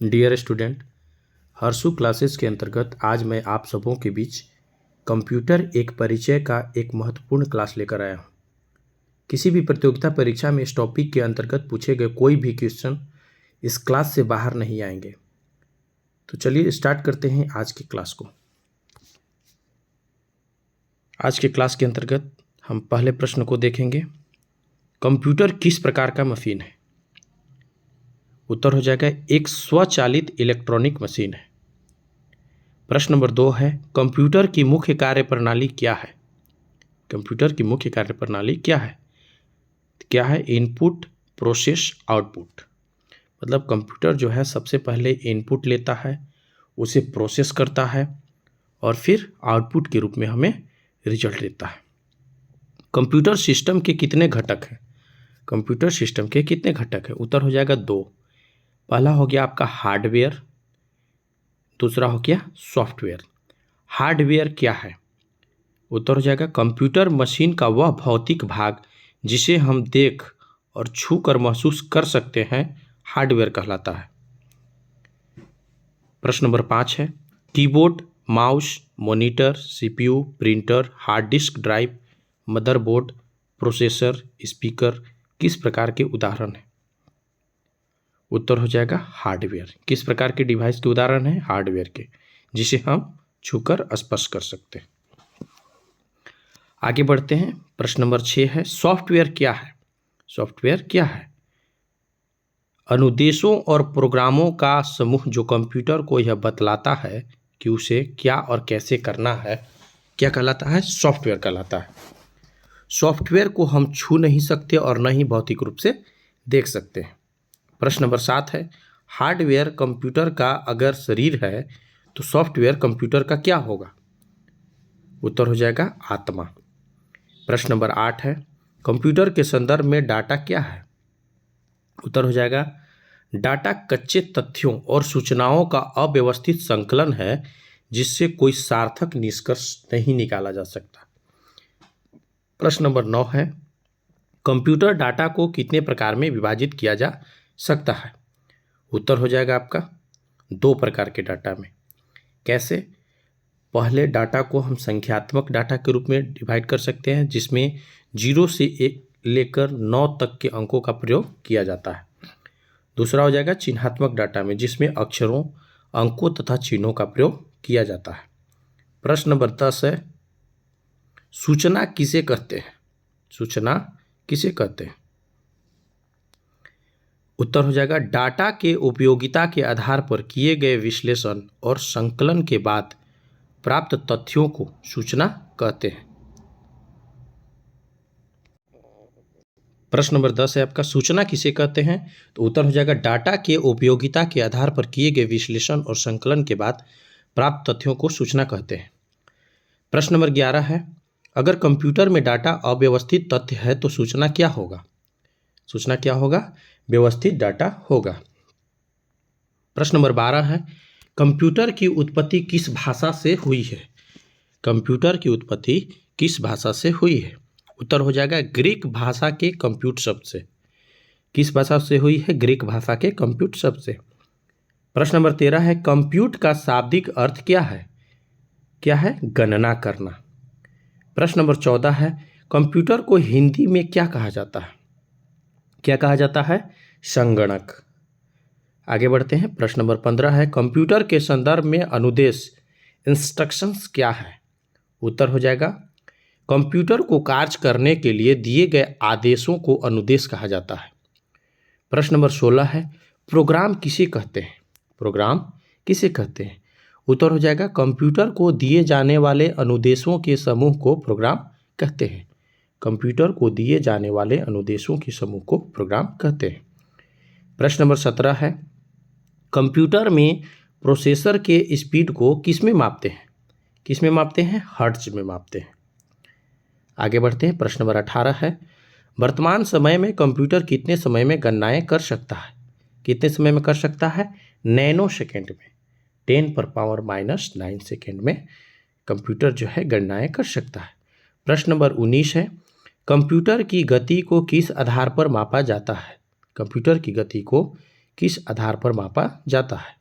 Dear student, Harshu classes के अंतर्गत आज मैं आप सबों के बीच कंप्यूटर एक परिचय का एक महत्वपूर्ण क्लास लेकर आया हूँ। किसी भी प्रतियोगिता परीक्षा में इस टॉपिक के अंतर्गत पूछे गए कोई भी क्वेश्चन इस क्लास से बाहर नहीं आएंगे। तो चलिए स्टार्ट करते हैं आज की क्लास को। आज के क्लास के अंतर्गत हम पहले प्रश्न को देखेंगे। कंप्यूटर किस प्रकार का मशीन है? उत्तर हो जाएगा एक स्वचालित इलेक्ट्रॉनिक मशीन है। प्रश्न नंबर 2 है, कंप्यूटर की मुख्य कार्यप्रणाली क्या है? कंप्यूटर की मुख्य कार्यप्रणाली क्या है? Input, process, output. मतलब कंप्यूटर जो है सबसे पहले इनपुट लेता है, उसे प्रोसेस करता है और फिर आउटपुट के रूप में हमें रिजल्ट देता है। कंप्यूटर सिस्टम के कितने घटक हैं? कंप्यूटर सिस्टम के कितने घटक हैं? उत्तर हो जाएगा 2। पहला हो गया आपका हार्डवेयर, दूसरा हो गया सॉफ्टवेयर। हार्डवेयर क्या है? उत्तर हो जाएगा कंप्यूटर मशीन का वह भौतिक भाग जिसे हम देख और छू कर महसूस कर सकते हैं, हार्डवेयर कहलाता है। प्रश्न नंबर 5 है, keyboard, mouse, monitor, CPU, printer, hard disk drive, motherboard, processor, speaker किस प्रकार के उदाहरण हैं? उत्तर हो जाएगा हार्डवेयर। किस प्रकार के डिवाइस के उदाहरण हैं? हार्डवेयर के, जिसे हम छूकर स्पर्श कर सकते हैं। आगे बढ़ते हैं। प्रश्न नंबर 6 है, सॉफ्टवेयर क्या है? सॉफ्टवेयर क्या है? अनुदेशों और प्रोग्रामों का समूह जो कंप्यूटर को यह बतलाता है कि उसे क्या और कैसे करना है, क्या कहलाता है? सॉफ्टवेयर कहलाता है। सॉफ्टवेयर को हम छू नहीं सकते और न ही भौतिक रूप से देख सकते हैं। प्रश्न नंबर 7 है, हार्डवेयर कंप्यूटर का अगर शरीर है तो सॉफ्टवेयर कंप्यूटर का क्या होगा? उत्तर हो जाएगा आत्मा। प्रश्न नंबर 8 है, कंप्यूटर के संदर्भ में डाटा क्या है? उत्तर हो जाएगा डाटा कच्चे तथ्यों और सूचनाओं का अव्यवस्थित संकलन है जिससे कोई सार्थक निष्कर्ष नहीं निकाला जा सकता। प्रश्न नंबर 9 है, कंप्यूटर डाटा को कितने प्रकार में विभाजित किया जा सकता है? उत्तर हो जाएगा आपका 2 प्रकार के डाटा में। कैसे? पहले डाटा को हम संख्यात्मक डाटा के रूप में डिवाइड कर सकते हैं, जिसमें 0 से 1 लेकर 9 तक के अंकों का प्रयोग किया जाता है। दूसरा हो जाएगा चिन्हात्मक डाटा में, जिसमें अक्षरों, अंकों तथा चिन्हों का प्रयोग किया जाता है। प्रश्न नंबर 10 है, सूचना किसे कहते हैं? सूचना किसे कहते हैं? उत्तर हो जाएगा डाटा के उपयोगिता के आधार पर किए गए विश्लेषण और संकलन के बाद प्राप्त तथ्यों को सूचना कहते हैं। प्रश्न नंबर 10 है आपका, सूचना किसे कहते हैं? तो उत्तर हो जाएगा डाटा के उपयोगिता के आधार पर किए गए विश्लेषण और संकलन के बाद प्राप्त तथ्यों को सूचना कहते हैं। प्रश्न नंबर 11 है, अगर कंप्यूटर में डाटा अव्यवस्थित तथ्य है तो सूचना क्या होगा? सूचना क्या होगा? व्यवस्थित डाटा होगा। प्रश्न नंबर 12 है, कंप्यूटर की उत्पत्ति किस भाषा से हुई है? कंप्यूटर की उत्पत्ति किस भाषा से हुई है? उत्तर हो जाएगा ग्रीक भाषा के कंप्यूट शब्द से। किस भाषा से हुई है? ग्रीक भाषा के कंप्यूट शब्द से। प्रश्न नंबर 13 है, कंप्यूट का शाब्दिक अर्थ क्या है? क्या है? गणना करना। प्रश्न नंबर 14 है, कंप्यूटर को हिंदी में क्या कहा जाता है? क्या कहा जाता है? संगणक। आगे बढ़ते हैं। प्रश्न नंबर 15 है, कंप्यूटर के संदर्भ में अनुदेश, इंस्ट्रक्शंस क्या है? उत्तर हो जाएगा कंप्यूटर को कार्य करने के लिए दिए गए आदेशों को अनुदेश कहा जाता है। प्रश्न नंबर 16 है, प्रोग्राम किसे कहते हैं? प्रोग्राम किसे कहते हैं? उत्तर हो जाएगा कंप्यूटर को दिए जाने वाले अनुदेशों के समूह को प्रोग्राम कहते हैं। कंप्यूटर को दिए जाने वाले अनुदेशों के समूह को प्रोग्राम कहते हैं। प्रश्न नंबर 17 है, कंप्यूटर में प्रोसेसर के स्पीड को किस में मापते हैं? किस में मापते हैं? हर्ट्ज में मापते हैं। आगे बढ़ते हैं। प्रश्न नंबर 18 है, वर्तमान समय में कंप्यूटर कितने समय में गणनाएं कर सकता है? कितने समय में कर सकता है? नैनो सेकेंड में, 10⁻⁹ सेकेंड में कंप्यूटर जो है गणनाएं कर सकता है। प्रश्न नंबर 19 है, कंप्यूटर की गति को किस आधार पर मापा जाता है? कंप्यूटर की गति को किस आधार पर मापा जाता है?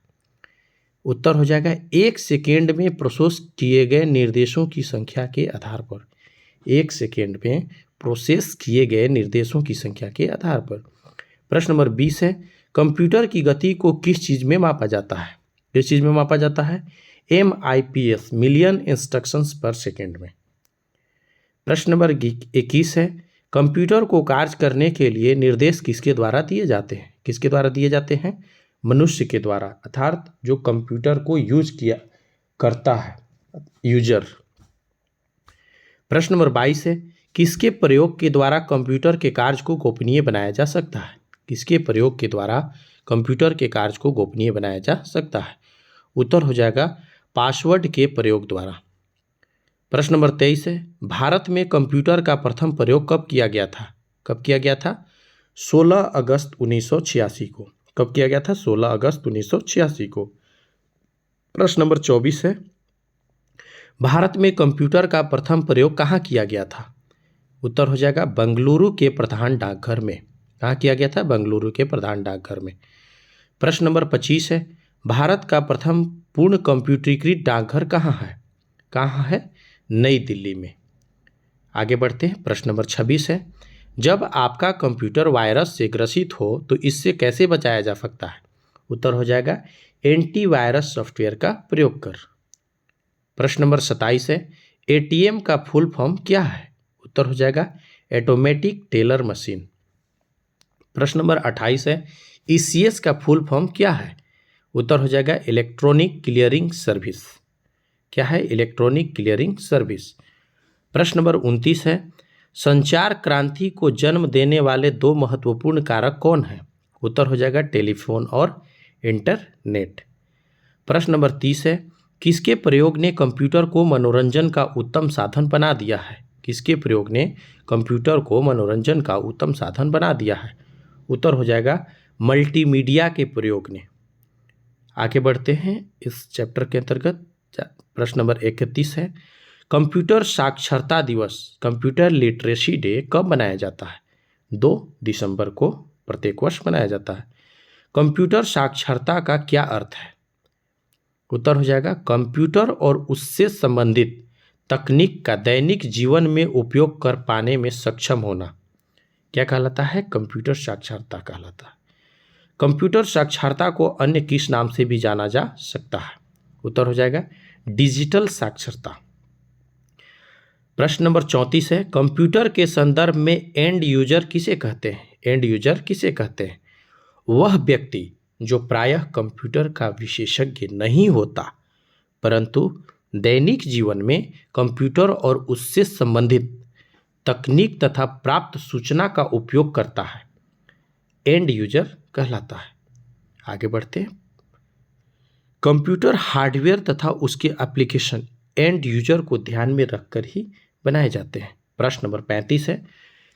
उत्तर हो जाएगा 1 सेकेंड में प्रोसेस किए गए निर्देशों की संख्या के आधार पर। 1 सेकेंड में प्रोसेस किए गए निर्देशों की संख्या के आधार पर। प्रश्न नंबर 20 है, कंप्यूटर की गति को किस चीज़ में मापा जाता है? किस चीज़ में मापा जाता है? MIPS, मिलियन इंस्ट्रक्शंस पर सेकेंड में। प्रश्न नंबर 21 है, कंप्यूटर को कार्य करने के लिए निर्देश किसके द्वारा दिए जाते हैं? किसके द्वारा दिए जाते हैं? मनुष्य के द्वारा, अर्थात जो कंप्यूटर को यूज किया करता है, यूजर। प्रश्न नंबर 22 है, किसके प्रयोग के द्वारा कंप्यूटर के कार्य को गोपनीय बनाया जा सकता है? किसके प्रयोग के द्वारा कंप्यूटर के कार्य को गोपनीय बनाया जा सकता है? उत्तर हो जाएगा पासवर्ड के प्रयोग द्वारा। प्रश्न नंबर 23 है, भारत में कंप्यूटर का प्रथम प्रयोग कब किया गया था? कब किया गया था? 16 अगस्त 1986 को। कब किया गया था? 16 अगस्त 1986 को। प्रश्न नंबर 24 है, भारत में कंप्यूटर का प्रथम प्रयोग कहाँ किया गया था? उत्तर हो जाएगा बेंगलुरु के प्रधान डाकघर में। कहाँ किया गया था? बेंगलुरु के प्रधान डाकघर में। प्रश्न नंबर 25 है, भारत का प्रथम पूर्ण कंप्यूटरीकृत डाकघर कहाँ है? कहाँ है? नई दिल्ली में। आगे बढ़ते हैं। प्रश्न नंबर 26 है, जब आपका कंप्यूटर वायरस से ग्रसित हो तो इससे कैसे बचाया जा सकता है? उत्तर हो जाएगा एंटीवायरस सॉफ्टवेयर का प्रयोग कर। प्रश्न नंबर 27 है, ATM का फुल फॉर्म क्या है? उत्तर हो जाएगा ऑटोमेटिक टेलर मशीन। प्रश्न नंबर 28 है, ECS का फुल फॉर्म क्या है? उत्तर हो जाएगा इलेक्ट्रॉनिक क्लियरिंग सर्विस। क्या है? Electronic clearing service. प्रश्न नंबर 29 है, संचार क्रांति को जन्म देने वाले 2 महत्वपूर्ण कारक कौन हैं? उत्तर हो जाएगा टेलीफोन और इंटरनेट। प्रश्न नंबर 30 है, किसके प्रयोग ने कंप्यूटर को मनोरंजन का उत्तम साधन बना दिया है? किसके प्रयोग ने कंप्यूटर को मनोरंजन का उत्तम साधन बना दिया है? उत्तर हो जाएगा मल्टीमीडिया के प्रयोग ने। आगे बढ़ते हैं इस चैप्टर के अंतर्गत। प्रश्न नंबर 31 है, कंप्यूटर साक्षरता दिवस, कंप्यूटर लिटरेसी डे कब मनाया जाता है? 2 दिसंबर को प्रत्येक वर्ष मनाया जाता है। कंप्यूटर साक्षरता का क्या अर्थ है? उत्तर हो जाएगा कंप्यूटर और उससे संबंधित तकनीक का दैनिक जीवन में उपयोग कर पाने में सक्षम होना। क्या कहलाता है? कंप्यूटर साक्षरता कहलाता है। कंप्यूटर साक्षरता को अन्य किस नाम से भी जाना जा सकता है? उत्तर हो जाएगा डिजिटल साक्षरता। प्रश्न नंबर 34 है, कंप्यूटर के संदर्भ में एंड यूजर किसे कहते हैं? एंड यूजर किसे कहते हैं? वह व्यक्ति जो प्रायः कंप्यूटर का विशेषज्ञ नहीं होता परंतु दैनिक जीवन में कंप्यूटर और उससे संबंधित तकनीक तथा प्राप्त सूचना का उपयोग करता है, एंड यूजर कहलाता है। आगे बढ़ते हैं। कंप्यूटर हार्डवेयर तथा उसके एप्लीकेशन एंड यूजर को ध्यान में रखकर ही बनाए जाते हैं। प्रश्न नंबर 35 है,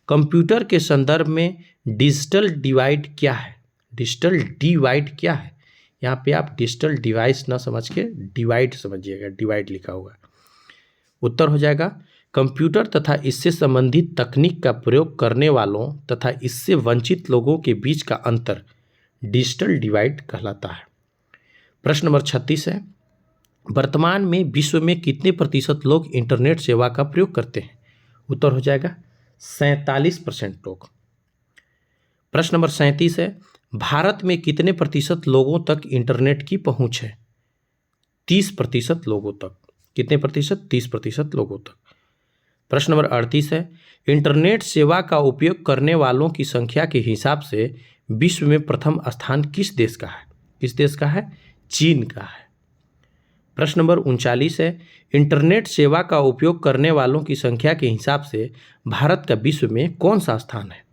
कंप्यूटर के संदर्भ में डिजिटल डिवाइड क्या है? डिजिटल डिवाइड क्या है? यहाँ पे आप डिजिटल डिवाइस ना समझ के डिवाइड समझिएगा, डिवाइड लिखा होगा। उत्तर हो जाएगा कंप्यूटर तथा इससे संबंधित तकनीक का प्रयोग करने वालों तथा इससे वंचित लोगों के बीच का अंतर डिजिटल डिवाइड कहलाता है। प्रश्न नंबर 36 है, वर्तमान में विश्व में कितने प्रतिशत लोग इंटरनेट सेवा का प्रयोग करते हैं? उत्तर हो जाएगा 47% लोग। प्रश्न नंबर 37 है, भारत में कितने प्रतिशत लोगों तक इंटरनेट की पहुंच है? 30% लोगों तक। कितने प्रतिशत? 30% लोगों तक। प्रश्न नंबर 38 है, इंटरनेट सेवा का उपयोग करने वालों की संख्या के हिसाब से विश्व में प्रथम स्थान किस देश का है? किस देश का है? चीन का है। प्रश्न नंबर 39 है, इंटरनेट सेवा का उपयोग करने वालों की संख्या के हिसाब से भारत का विश्व में कौन सा स्थान है?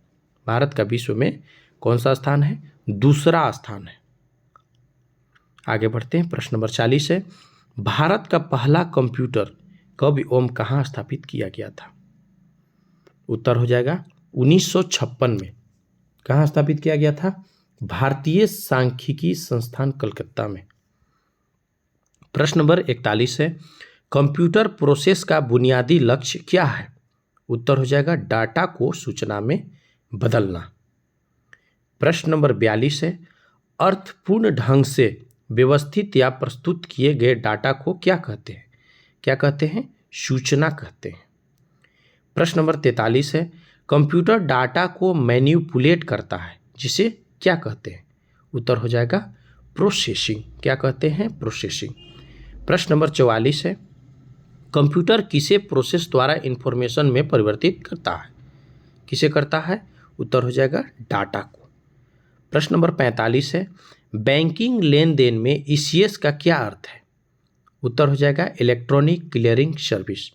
भारत का विश्व में कौन सा स्थान है? दूसरा स्थान है। आगे बढ़ते हैं। प्रश्न नंबर 40 है, भारत का पहला कंप्यूटर कब एवं कहाँ स्थापित किया गया था? उत्तर हो जाएगा 1956 में। कहाँ स्थापित किया गया था? भारतीय सांख्यिकी संस्थान कलकत्ता में। प्रश्न नंबर 41 है, कंप्यूटर प्रोसेस का बुनियादी लक्ष्य क्या है? उत्तर हो जाएगा डाटा को सूचना में बदलना। प्रश्न नंबर 42 है, अर्थपूर्ण ढंग से व्यवस्थित या प्रस्तुत किए गए डाटा को क्या कहते हैं? क्या कहते हैं? सूचना कहते हैं। प्रश्न नंबर 43 है, कंप्यूटर डाटा को मैनिपुलेट करता है जिसे क्या कहते हैं? उत्तर हो जाएगा प्रोसेसिंग। क्या कहते हैं? प्रोसेसिंग। प्रश्न नंबर 44 है, कंप्यूटर किसे प्रोसेस द्वारा इंफॉर्मेशन में परिवर्तित करता है? किसे करता है? उत्तर हो जाएगा डाटा को। प्रश्न नंबर 45 है, बैंकिंग लेन देन में ईसीएस का क्या अर्थ है? उत्तर हो जाएगा इलेक्ट्रॉनिक क्लियरिंग सर्विस।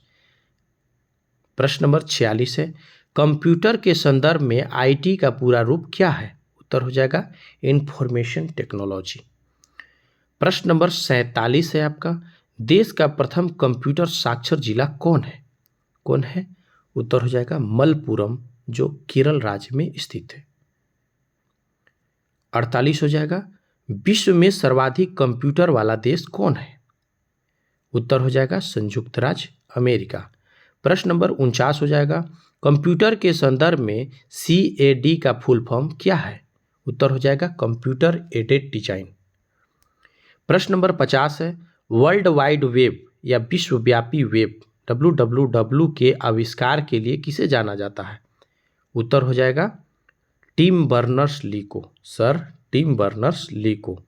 प्रश्न नंबर 46 है, कंप्यूटर के संदर्भ में आईटी का पूरा रूप क्या है? उत्तर हो जाएगा इंफॉर्मेशन टेक्नोलॉजी। प्रश्न नंबर 47 है आपका, देश का प्रथम कंप्यूटर साक्षर जिला कौन है? कौन है? उत्तर हो जाएगा मलप्पुरम, जो केरल राज्य में स्थित है। 48 हो जाएगा, विश्व में सर्वाधिक कंप्यूटर वाला देश कौन है? उत्तर हो जाएगा संयुक्त राज्य अमेरिका। प्रश्न नंबर 49 हो जाएगा, कंप्यूटर के संदर्भ में CAD का फुल फॉर्म क्या है? उत्तर हो जाएगा कंप्यूटर एडेड डिजाइन। प्रश्न नंबर 50 है, वर्ल्ड वाइड वेब या विश्वव्यापी वेब WWW के आविष्कार के लिए किसे जाना जाता है? उत्तर हो जाएगा टिम बर्नर्स-ली को, सर टिम बर्नर्स-ली को।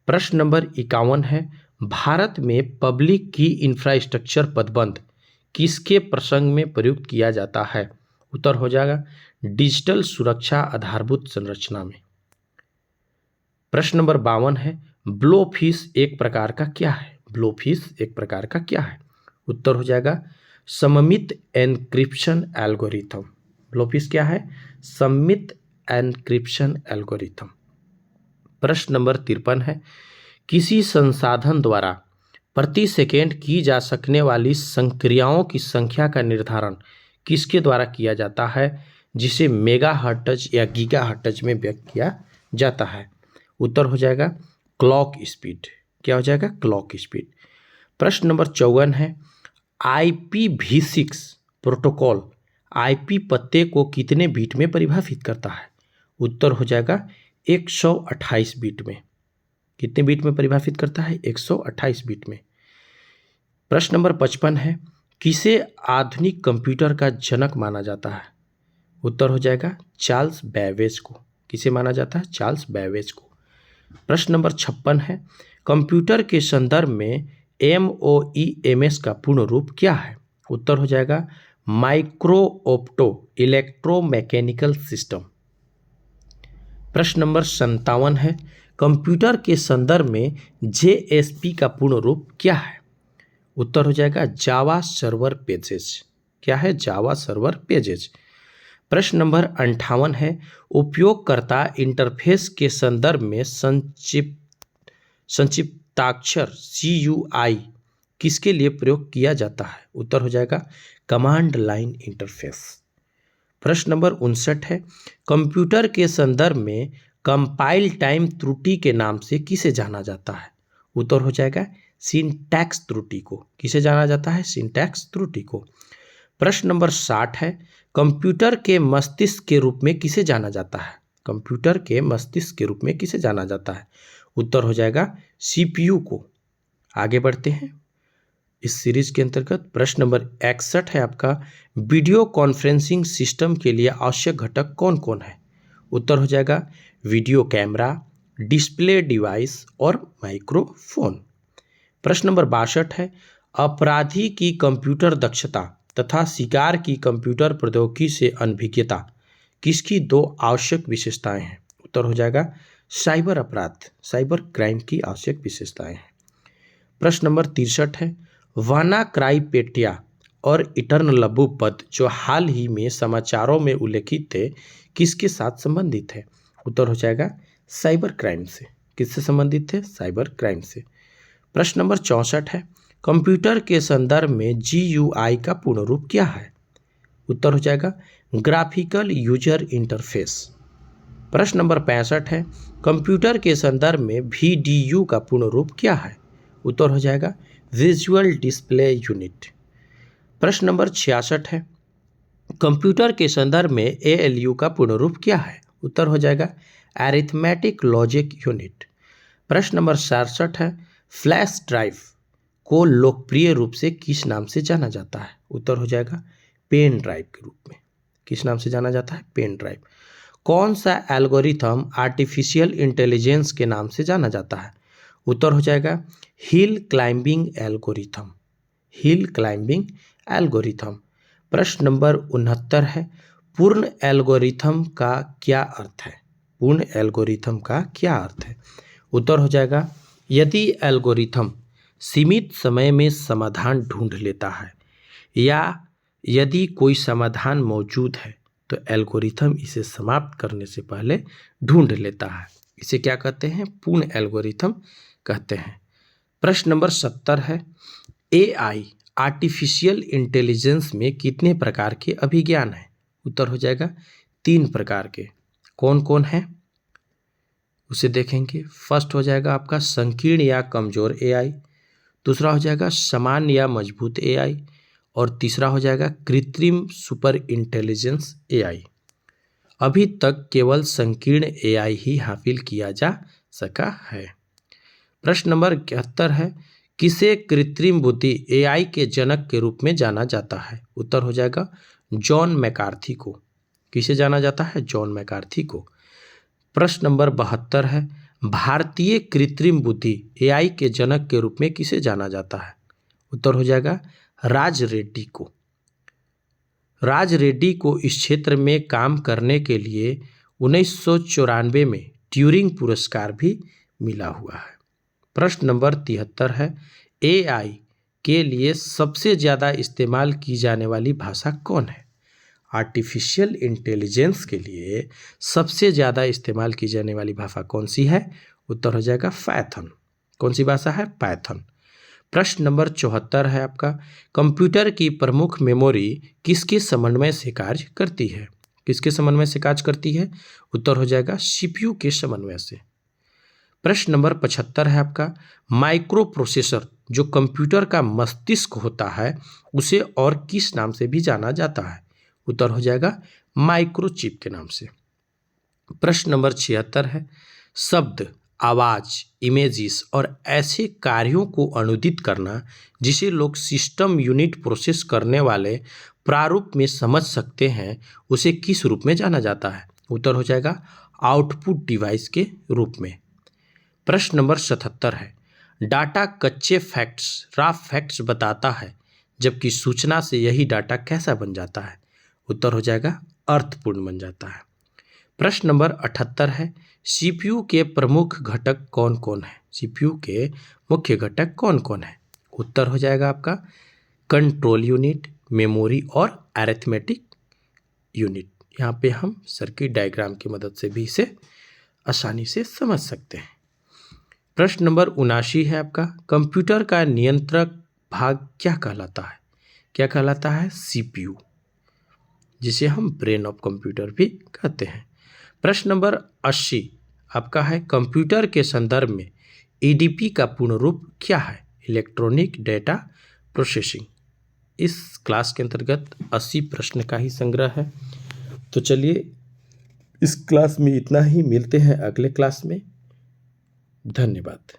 प्रश्न नंबर 51 है, भारत में पब्लिक की इंफ्रास्ट्रक्चर पदबंध किसके प्रसंग में प्रयुक्त किया जाता है? उत्तर हो जाएगा डिजिटल सुरक्षा आधारभूत संरचना में। प्रश्न नंबर 52 है, ब्लोफिश एक प्रकार का क्या है? ब्लोफिश एक प्रकार का क्या है? उत्तर हो जाएगा सममित एन्क्रिप्शन एल्गोरिथम। ब्लोफिश क्या है? सममित एन्क्रिप्शन एल्गोरिथम। प्रश्न नंबर 53 है, किसी संसाधन द्वारा प्रति सेकेंड की जा सकने वाली संक्रियाओं की संख्या का निर्धारण किसके द्वारा किया जाता है, जिसे मेगाहर्ट्ज या गीगाहर्ट्ज में व्यक्त किया जाता है? उत्तर हो जाएगा क्लॉक स्पीड। क्या हो जाएगा? Clock speed. प्रश्न नंबर 54 है, IPv6 प्रोटोकॉल IP पत्ते को कितने बीट में परिभाषित करता है? उत्तर हो जाएगा 128 बीट में। कितने बीट में परिभाषित करता है? 128 बीट में। प्रश्न नंबर 55 है, किसे आधुनिक कंप्यूटर का जनक माना जाता है? उत्तर हो जाएगा चार्ल्स बैबेज को। किसे माना जाता है? चार्ल्स बैबेज को। प्रश्न नंबर 56 है, कंप्यूटर के संदर्भ में MOEMS का पूर्ण रूप क्या है? उत्तर हो जाएगा माइक्रो ऑप्टो इलेक्ट्रोमैकेनिकल सिस्टम। प्रश्न नंबर 57 है, कंप्यूटर के संदर्भ में JSP का पूर्ण रूप क्या है? उत्तर हो जाएगा जावा सर्वर पेजेस। क्या है? Java server pages. प्रश्न नंबर 58 है, उपयोगकर्ता इंटरफेस के संदर्भ में संक्षिप्ताक्षर CUI किसके लिए प्रयोग किया जाता है? उत्तर हो जाएगा कमांड लाइन इंटरफेस। प्रश्न नंबर 59 है, कंप्यूटर के संदर्भ में कंपाइल टाइम त्रुटि के नाम से किसे जाना जाता है? उत्तर हो जाएगा सिंटैक्स त्रुटि को। किसे जाना जाता है? सिंटैक्स त्रुटि को। प्रश्न नंबर 60 है, कंप्यूटर के मस्तिष्क के रूप में किसे जाना जाता है? कंप्यूटर के मस्तिष्क के रूप में किसे जाना जाता है? उत्तर हो जाएगा CPU को। आगे बढ़ते हैं इस सीरीज के अंतर्गत। प्रश्न नंबर 61 है आपका, वीडियो कॉन्फ्रेंसिंग सिस्टम के लिए आवश्यक घटक कौन कौन है? उत्तर हो जाएगा वीडियो कैमरा, डिस्प्ले डिवाइस और माइक्रोफोन। प्रश्न नंबर 62 है, अपराधी की कंप्यूटर दक्षता तथा शिकार की कंप्यूटर प्रौद्योगिकी से अनभिज्ञता किसकी दो आवश्यक विशेषताएं हैं? उत्तर हो जाएगा साइबर अपराध, साइबर क्राइम की आवश्यक विशेषताएं हैं। प्रश्न नंबर 63 है, वाना क्राइपेटिया और इटर्नलबू पद जो हाल ही में समाचारों में उल्लेखित थे किसके साथ संबंधित है? उत्तर हो जाएगा साइबर क्राइम से। किससे संबंधित थे? साइबर क्राइम से। प्रश्न नंबर 64 है, कंप्यूटर के संदर्भ में GUI का पूर्ण रूप क्या है? उत्तर हो जाएगा ग्राफिकल यूजर इंटरफेस। प्रश्न नंबर 65 है, कंप्यूटर के संदर्भ में VDU का पूर्ण रूप क्या है? उत्तर हो जाएगा विजुअल डिस्प्ले यूनिट। प्रश्न नंबर 66 है, कंप्यूटर के संदर्भ में ALU का पूर्ण रूप क्या है? उत्तर हो जाएगा एरिथमेटिक लॉजिक यूनिट। प्रश्न नंबर 67 है, फ्लैश ड्राइव को लोकप्रिय रूप से किस नाम से जाना जाता है? उत्तर हो जाएगा पेन ड्राइव के रूप में। किस नाम से जाना जाता है? Pen drive. कौन सा एल्गोरिथम आर्टिफिशियल इंटेलिजेंस के नाम से जाना जाता है? उत्तर हो जाएगा hill climbing algorithm. Hill climbing algorithm. प्रश्न नंबर 69 है, पूर्ण एल्गोरिथम का क्या अर्थ है? पूर्ण एल्गोरिथम का क्या अर्थ है? उत्तर हो जाएगा यदि एल्गोरिथम सीमित समय में समाधान ढूंढ लेता है या यदि कोई समाधान मौजूद है तो एल्गोरिथम इसे समाप्त करने से पहले ढूंढ लेता है, इसे क्या कहते हैं? पूर्ण एल्गोरिथम कहते हैं। प्रश्न नंबर 70 है, एआई आर्टिफिशियल इंटेलिजेंस में कितने प्रकार के अभिज्ञान हैं? उत्तर हो जाएगा 3 प्रकार के। कौन कौन है उसे देखेंगे। फर्स्ट हो जाएगा आपका संकीर्ण या कमजोर एआई, दूसरा हो जाएगा समान या मजबूत एआई, और तीसरा हो जाएगा कृत्रिम सुपर इंटेलिजेंस एआई। अभी तक केवल संकीर्ण एआई ही हासिल किया जा सका है। प्रश्न नंबर 71 है, किसे कृत्रिम बुद्धि एआई के जनक के रूप में जाना जाता है? उत्तर हो जाएगा जॉन मैकार्थी को। किसे जाना जाता है? जॉन मैकार्थी को। प्रश्न नंबर 72 है, भारतीय कृत्रिम बुद्धि एआई के जनक के रूप में किसे जाना जाता है? उत्तर हो जाएगा राज रेड्डी को। राज रेड्डी को इस क्षेत्र में काम करने के लिए 1994 में ट्यूरिंग पुरस्कार भी मिला हुआ है। प्रश्न नंबर 73 है, एआई के लिए सबसे ज़्यादा इस्तेमाल की जाने वाली भाषा कौन है? आर्टिफिशियल इंटेलिजेंस के लिए सबसे ज़्यादा इस्तेमाल की जाने वाली भाषा कौन सी है? उत्तर हो जाएगा पाइथन। कौन सी भाषा है? पाइथन। प्रश्न नंबर 74 है आपका, कंप्यूटर की प्रमुख मेमोरी किसके समन्वय से कार्य करती है? किसके समन्वय से कार्य करती है? उत्तर हो जाएगा सीपीयू के समन्वय से। प्रश्न नंबर 75 है आपका, माइक्रो प्रोसेसर जो कंप्यूटर का मस्तिष्क होता है उसे और किस नाम से भी जाना जाता है? उत्तर हो जाएगा माइक्रोचिप के नाम से। प्रश्न नंबर 76 है, शब्द, आवाज, इमेजेस और ऐसे कार्यों को अनुदित करना जिसे लोग सिस्टम यूनिट प्रोसेस करने वाले प्रारूप में समझ सकते हैं उसे किस रूप में जाना जाता है? उत्तर हो जाएगा आउटपुट डिवाइस के रूप में। प्रश्न नंबर 77 है, डाटा कच्चे फैक्ट्स, रॉ फैक्ट्स बताता है जबकि सूचना से यही डाटा कैसा बन जाता है? उत्तर हो जाएगा अर्थपूर्ण बन जाता है। प्रश्न नंबर 78 है, सीपीयू के प्रमुख घटक कौन कौन है? सीपीयू के मुख्य घटक कौन कौन है? उत्तर हो जाएगा आपका कंट्रोल यूनिट, मेमोरी और अरिथमेटिक यूनिट। यहाँ पे हम सर्किट डायग्राम की मदद से भी इसे आसानी से समझ सकते हैं। प्रश्न नंबर 79 है आपका, कंप्यूटर का नियंत्रक भाग क्या कहलाता है? क्या कहलाता है? सीपीयू, जिसे हम ब्रेन ऑफ कंप्यूटर भी कहते हैं। प्रश्न नंबर 80 आपका है, कंप्यूटर के संदर्भ में ईडीपी का पूर्ण रूप क्या है? Electronic data processing. इस क्लास के अंतर्गत 80 प्रश्न का ही संग्रह है। तो चलिए इस क्लास में इतना ही, मिलते हैं अगले क्लास में। धन्यवाद।